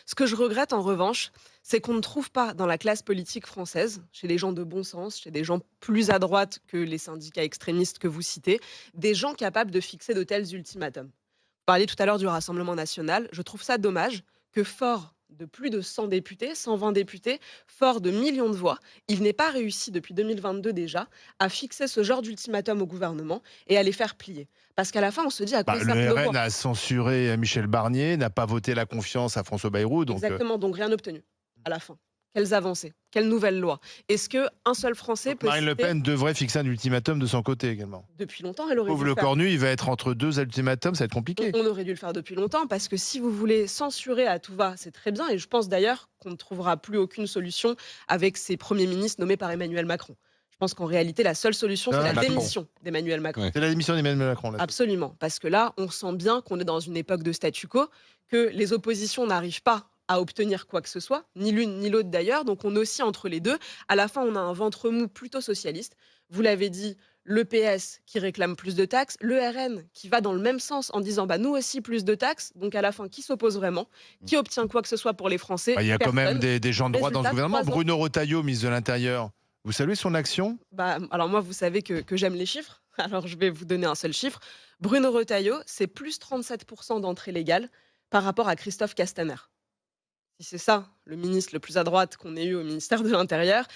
Ce que je regrette en revanche, c'est qu'on ne trouve pas dans la classe politique française, chez les gens de bon sens, chez des gens plus à droite que les syndicats extrémistes que vous citez, des gens capables de fixer de tels ultimatums. Vous parliez tout à l'heure du Rassemblement national. Je trouve ça dommage que fort de plus de 100 députés, 120 députés, fort de millions de voix, il n'ait pas réussi depuis 2022 déjà à fixer ce genre d'ultimatum au gouvernement et à les faire plier. Parce qu'à la fin, on se dit à quoi ils Le servent nos RN voix. a censuré Michel Barnier, n'a pas voté la confiance à François Bayrou, donc Exactement, donc rien obtenu à la fin. Quelles avancées? Quelles nouvelles lois? Est-ce qu'un seul Français donc peut Marine Le citer Pen devrait fixer un ultimatum de son côté également. depuis longtemps, elle aurait dû Pauvre le le faire. cornu, il va être entre 2 ultimatums, ça va être compliqué. On aurait dû le faire depuis longtemps parce que si vous voulez censurer à tout va, c'est très bien et je pense d'ailleurs qu'on ne trouvera plus aucune solution avec ces premiers ministres nommés par Emmanuel Macron. Je pense qu'en réalité, la seule solution, c'est Ah, la Macron. démission d'Emmanuel Macron. Ouais. c'est la démission d'Emmanuel Macron, là, c'est Absolument, parce que là, on sent bien qu'on est dans une époque de statu quo, que les oppositions n'arrivent pas à obtenir quoi que ce soit, ni l'une ni l'autre d'ailleurs, donc on oscille entre les deux. À la fin, on a un ventre mou plutôt socialiste. Vous l'avez dit, le PS qui réclame plus de taxes, le RN qui va dans le même sens en disant bah, nous aussi plus de taxes, donc à la fin, qui s'oppose vraiment? Qui obtient quoi que ce soit pour les Français? il y a quand même Personne. des gens de droite dans ce Résultat, gouvernement. 3 ans. Bruno Retailleau, ministre de l'Intérieur, vous saluez son action? Bah, alors moi, vous savez que j'aime les chiffres. Alors je vais vous donner un seul chiffre. Bruno Retailleau, c'est plus 37% d'entrée légale par rapport à Christophe Castaner. Si c'est ça, le ministre le plus à droite qu'on ait eu au ministère de l'Intérieur,